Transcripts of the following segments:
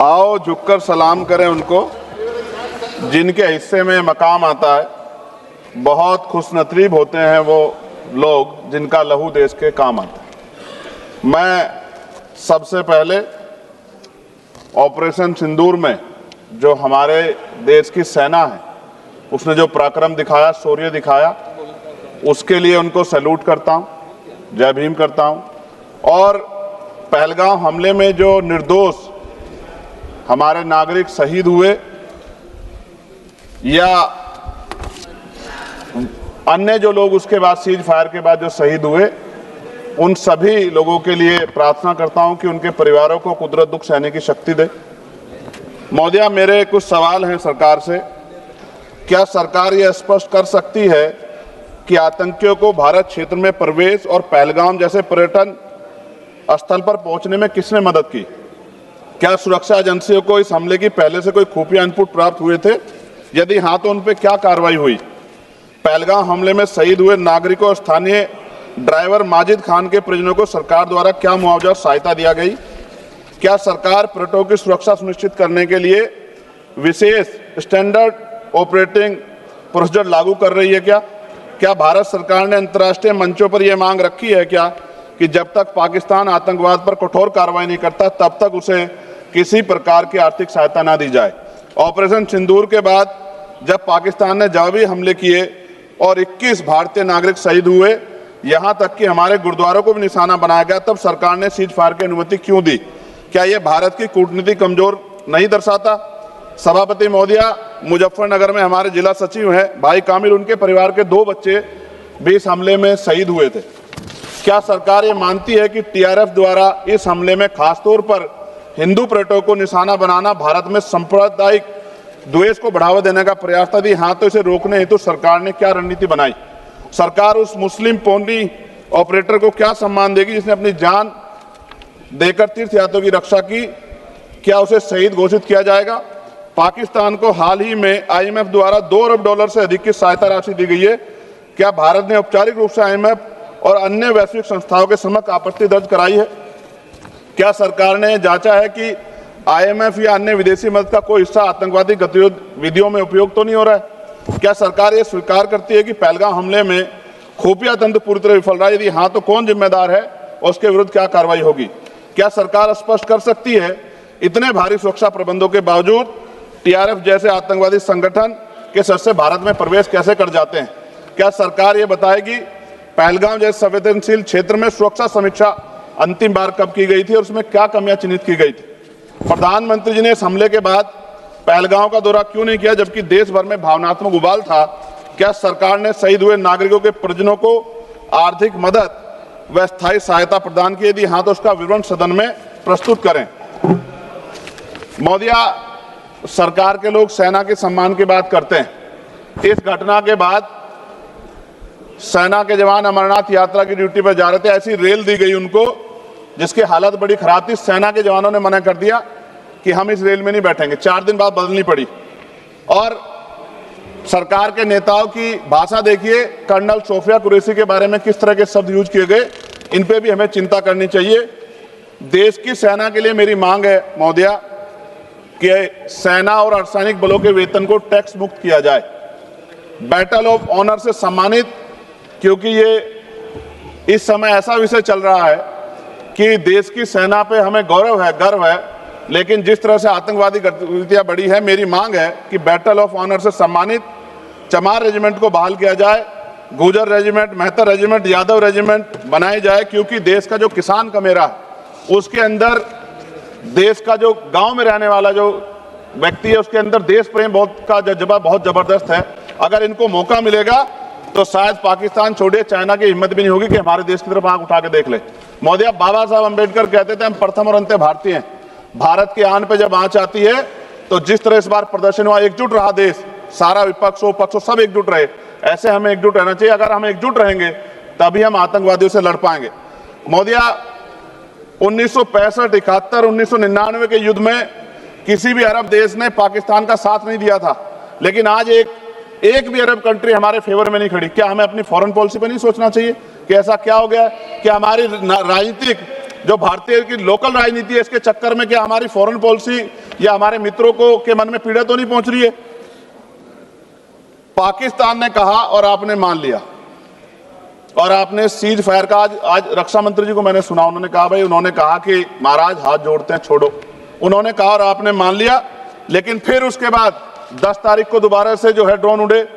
आओ झुककर सलाम करें उनको जिनके हिस्से में मकाम आता है। बहुत खुशनसीब होते हैं वो लोग जिनका लहू देश के काम आता है। मैं सबसे पहले ऑपरेशन सिंदूर में जो हमारे देश की सेना है उसने जो पराक्रम दिखाया, शौर्य दिखाया, उसके लिए उनको सैल्यूट करता हूं, जय भीम करता हूं। और पहलगाम हमले में जो निर्दोष हमारे नागरिक शहीद हुए या अन्य जो लोग उसके बाद सीज फायर के बाद जो शहीद हुए, उन सभी लोगों के लिए प्रार्थना करता हूं कि उनके परिवारों को कुदरत दुख सहने की शक्ति दे। महोदया, मेरे कुछ सवाल हैं सरकार से। क्या सरकार यह स्पष्ट कर सकती है कि आतंकियों को भारत क्षेत्र में प्रवेश और पहलगाम जैसे पर्यटन स्थल पर पहुंचने में किसने मदद की? क्या सुरक्षा एजेंसियों को इस हमले की पहले से कोई खुफिया इनपुट प्राप्त हुए थे? यदि हाँ, तो उन पर क्या कार्रवाई हुई? पहलगाम हमले में शहीद हुए नागरिकों और स्थानीय ड्राइवर माजिद खान के परिजनों को सरकार द्वारा क्या मुआवजा और सहायता दिया गई? क्या सरकार पर्यटकों की सुरक्षा सुनिश्चित करने के लिए विशेष स्टैंडर्ड ऑपरेटिंग प्रोसीजर लागू कर रही है? क्या भारत सरकार ने अंतर्राष्ट्रीय मंचों पर यह मांग रखी है कि जब तक पाकिस्तान आतंकवाद पर कठोर कार्रवाई नहीं करता तब तक उसे किसी प्रकार की आर्थिक सहायता ना दी जाए? ऑपरेशन सिंदूर के बाद जब पाकिस्तान ने जवाबी हमले किए और 21 भारतीय नागरिक शहीद हुए, यहां तक कि हमारे गुरुद्वारों को भी निशाना बनाया गया, तब सरकार ने सीज फायर की अनुमति क्यों दी? क्या यह भारत की कूटनीति कमजोर नहीं दर्शाता? सभापति महोदया, मुजफ्फरनगर में हमारे जिला सचिव हैं भाई कामिल, उनके परिवार के 2 बच्चे भी इस हमले में शहीद हुए थे। क्या सरकार ये मानती है कि टीआरएफ द्वारा इस हमले में खासतौर पर हिंदू पर्यटकों को निशाना बनाना भारत में सांप्रदायिक द्वेष को बढ़ावा देने का प्रयास था? यदि हाँ, तो इसे रोकने हेतु सरकार ने क्या रणनीति बनाई? सरकार उस मुस्लिम पोनी ऑपरेटर को क्या सम्मान देगी जिसने अपनी जान देकर तीर्थयात्रियों की रक्षा की? क्या उसे शहीद घोषित किया जाएगा? पाकिस्तान को हाल ही में आईएमएफ द्वारा $2 अरब से अधिक की सहायता राशि दी गई है। क्या भारत ने औपचारिक रूप से आईएमएफ और अन्य वैश्विक संस्थाओं के समक्ष आपत्ति दर्ज कराई है? क्या सरकार ने जांचा है कि आईएमएफ या अन्य विदेशी मदद का कोई हिस्सा आतंकवादी गतिविधियों में उपयोग तो नहीं हो रहा है? क्या सरकार ये स्वीकार करती है कि पहलगाम हमले में खुफिया तंत्र पूरी तरह विफल रहा है? यदि हाँ, तो कौन जिम्मेदार है और उसके विरुद्ध क्या कार्रवाई होगी? क्या सरकार स्पष्ट कर सकती है इतने भारी सुरक्षा प्रबंधों के बावजूद टीआरएफ जैसे आतंकवादी संगठन के सदस्य भारत में प्रवेश कैसे कर जाते हैं? क्या सरकार ये बताएगी पहलगाम जैसे संवेदनशील क्षेत्र में सुरक्षा समीक्षा अंतिम बार कब की गई थी और उसमें क्या कमियां चिन्हित की गई थी? प्रधानमंत्री जी ने इस हमले के बाद पहलगाम का दौरा क्यों नहीं किया जबकि देश भर में भावनात्मक उबाल था? क्या सरकार ने शहीद हुए नागरिकों के परिजनों को आर्थिक मदद व स्थायी सहायता प्रदान की? यदि हाँ, तो उसका विवरण सदन में प्रस्तुत करें। महोदया, सरकार के लोग सेना के सम्मान की बात करते हैं। इस घटना के बाद सेना के जवान अमरनाथ यात्रा की ड्यूटी पर जा रहे थे, ऐसी रेल दी गई उनको जिसकी हालत बड़ी खराब थी। सेना के जवानों ने मना कर दिया कि हम इस रेल में नहीं बैठेंगे। 4 दिन बाद बदलनी पड़ी। और सरकार के नेताओं की भाषा देखिए, कर्नल सोफिया कुरैशी के बारे में किस तरह के शब्द यूज किए गए, इन पे भी हमें चिंता करनी चाहिए। देश की सेना के लिए मेरी मांग है महोदया कि सेना और अर्धसैनिक बलों के वेतन को टैक्स मुक्त किया जाए, बैटल ऑफ ऑनर से सम्मानित, क्योंकि ये इस समय ऐसा विषय चल रहा है कि देश की सेना पे हमें गौरव है, गर्व है, लेकिन जिस तरह से आतंकवादी गतिविधियां बढ़ी है, मेरी मांग है कि बैटल ऑफ ऑनर से सम्मानित चमार रेजिमेंट को बहाल किया जाए, Gurjar regiment, Mehtar regiment, Yadav regiment बनाई जाए, क्योंकि देश का जो किसान का मेरा उसके अंदर देश का जो गांव में रहने वाला जो व्यक्ति है उसके अंदर देश प्रेम का जज्बा बहुत जबरदस्त है। अगर इनको मौका मिलेगा तो शायद पाकिस्तान छोड़िए, चाइना की हिम्मत भी नहीं होगी कि हमारे देश की तरफ आंख उठा के देख ले। महोदया, बाबा साहब अम्बेडकर कहते थे हम प्रथम और अंत्य भारतीय हैं। भारत की आन पे जब आंच आती है तो जिस तरह इस बार प्रदर्शन हुआ, एकजुट रहा देश, सारा विपक्ष हो पक्ष हो सब एकजुट रहे, ऐसे हमें एकजुट रहना चाहिए। अगर हम एकजुट रहेंगे तभी हम आतंकवादियों से लड़ पाएंगे। महोदया, 1965, 71, 1999 के युद्ध में किसी भी अरब देश ने पाकिस्तान का साथ नहीं दिया था, लेकिन आज एक भी अरब कंट्री हमारे फेवर में नहीं खड़ी। क्या हमें अपनी फॉरेन पॉलिसी पर नहीं सोचना चाहिए कि ऐसा क्या हो गया कि हमारी राजनीतिक जो भारतीय की लोकल राजनीति है इसके चक्कर में क्या हमारी फॉरेन पॉलिसी या हमारे मित्रों को के मन में पीड़ा तो नहीं पहुंच रही है? पाकिस्तान ने कहा और आपने मान लिया, और आपने सीज फायर का आज रक्षा मंत्री जी को मैंने सुना, उन्होंने कहा भाई, उन्होंने कहा कि महाराज हाथ जोड़ते हैं छोड़ो, उन्होंने कहा और आपने मान लिया। लेकिन फिर उसके बाद 10 तारीख को दोबारा से जो है ड्रोन उड़े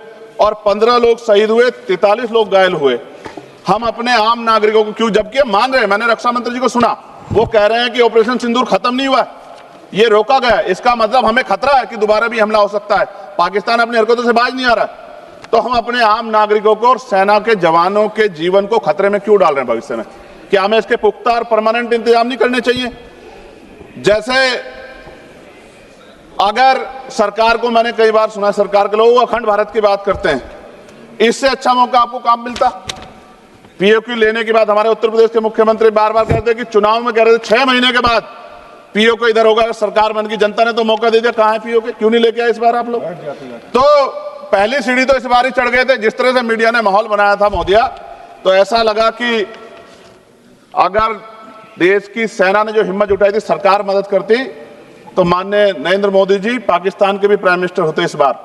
और 15 लोग शहीद हुए, 43 लोग घायल हुए। हम अपने आम नागरिकों को क्यों, जबकि मान रहे हैं, मैंने रक्षा मंत्री जी को सुना, वो कह रहे हैं कि ऑपरेशन सिंदूर खत्म नहीं हुआ है, ये रोका गया है, इसका मतलब हमें खतरा है कि दोबारा भी हमला हो सकता है, पाकिस्तान अपनी हरकतों से बाज नहीं आ रहा है। तो हम अपने आम नागरिकों को और सेना के जवानों के जीवन को खतरे में क्यों डाल रहे हैं भविष्य में? क्या हमें इसके पुख्ता और परमानेंट इंतजाम नहीं करने चाहिए? जैसे अगर सरकार को, मैंने कई बार सुना सरकार के लोग अखंड भारत की बात करते हैं, इससे अच्छा मौका आपको काम मिलता। पीओक्यू लेने के बाद हमारे उत्तर प्रदेश के मुख्यमंत्री बार बार कहते हैं कि चुनाव में कह रहे थे 6 महीने के बाद पीओक्यू इधर होगा, सरकार बन की, जनता ने तो मौका दे दिया, कहां है पीओक्यू? क्यों नहीं लेके आए इस बार आप लोग? तो पहली सीढ़ी तो इस बार ही चढ़ गए थे। जिस तरह से मीडिया ने माहौल बनाया था मोदिया, तो ऐसा लगा कि अगर देश की सेना ने जो हिम्मत जुटाई थी, सरकार मदद करती, तो माननीय नरेंद्र मोदी जी पाकिस्तान के भी प्राइम मिनिस्टर होते इस बार,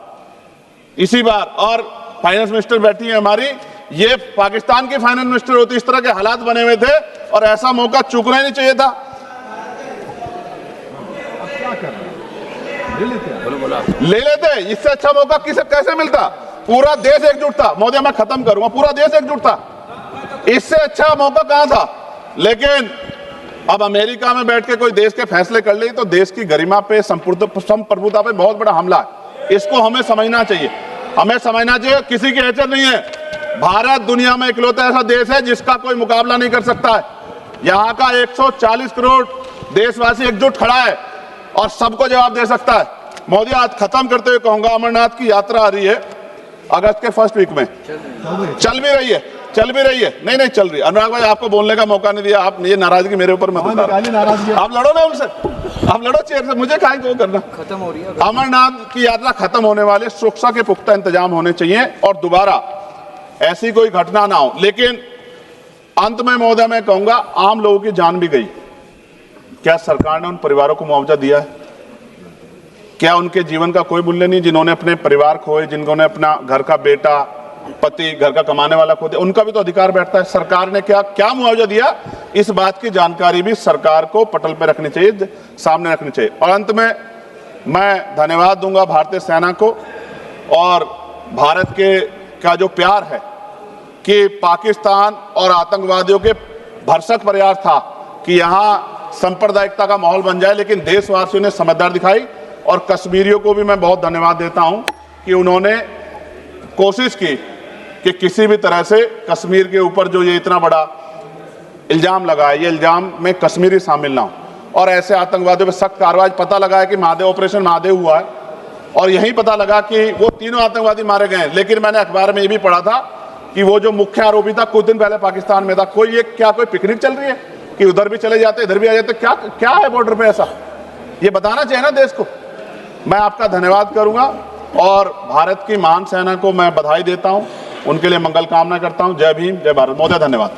इसी बार, और फाइनेंस मिनिस्टर बैठी है हमारी, ये पाकिस्तान की फाइनेंस मिनिस्टर होती। इस तरह के हालात बने हुए थे और ऐसा मौका चूकना ही नहीं चाहिए था। ले लेते, इससे अच्छा मौका किसे कैसे मिलता? पूरा देश एकजुट था। मोदी, मैं खत्म करूंगा, पूरा देश एकजुट था, इससे अच्छा मौका कहां था? लेकिन अब अमेरिका में बैठ के कोई देश के फैसले कर ले तो देश की गरिमा पे, संप्रभुता पे बहुत बड़ा हमला है। इसको हमें समझना चाहिए, हमें समझना चाहिए किसी की हैसियत नहीं है। भारत दुनिया में इकलौता ऐसा देश है जिसका कोई मुकाबला नहीं कर सकता है। यहाँ का 140 करोड़ देशवासी एकजुट खड़ा है और सबको जवाब दे सकता है। मोदी, आज खत्म करते हुए कहूंगा, अमरनाथ की यात्रा आ रही है अगस्त के फर्स्ट वीक में, चल भी रही है, नहीं चल रही। अनुराग भाई, आपको बोलने का मौका नहीं दिया, आप ये नाराजगी मेरे ऊपर मत उतारो। आप लड़ो ना उनसे, आप लड़ो चेयर से, मुझे काहे को करना। खत्म हो रही है अमरनाथ की यात्रा, खत्म होने वाले, सुरक्षा के पुख्ता इंतजाम होने चाहिए और दोबारा ऐसी कोई घटना ना हो। लेकिन अंत में महोदय मैं कहूंगा, आम लोगों की जान भी गई, क्या सरकार ने उन परिवारों को मुआवजा दिया है? क्या उनके जीवन का कोई मूल्य नहीं? जिन्होंने अपने परिवार खोए, जिन्होंने अपना घर का बेटा, पति, घर का कमाने वाला खो दिया, उनका भी तो अधिकार बैठता है। सरकार ने क्या मुआवजा दिया, इस बात की जानकारी भी सरकार को पटल पर रखनी चाहिए, सामने रखनी चाहिए। और अंत में मैं धन्यवाद दूंगा भारतीय सेना को और भारत के का जो प्यार है कि पाकिस्तान और आतंकवादियों के भरसक प्रयास था कि यहाँ सांप्रदायिकता का माहौल बन जाए, लेकिन देशवासियों ने समझदारी दिखाई। और कश्मीरियों को भी मैं बहुत धन्यवाद देता हूं कि उन्होंने कोशिश की कि किसी भी तरह से कश्मीर के ऊपर जो ये इतना बड़ा इल्जाम लगा है, ये इल्जाम में कश्मीरी शामिल ना हो और ऐसे आतंकवादियों पर सख्त कार्रवाई। पता लगा है कि महादेव, ऑपरेशन महादेव हुआ है और यही पता लगा कि वो तीनों आतंकवादी मारे गए। लेकिन मैंने अखबार में ये भी पढ़ा था कि वो जो मुख्य आरोपी था कुछ दिन पहले पाकिस्तान में था। क्या कोई पिकनिक चल रही है कि उधर भी चले जाते, इधर भी आ जाते? क्या है बॉर्डर पे ऐसा? ये बताना चाहिए ना देश को। मैं आपका धन्यवाद करूंगा और भारत की महान सेना को मैं बधाई देता हूं, उनके लिए मंगल कामना करता हूं। जय भीम, जय भारत। महोदय धन्यवाद।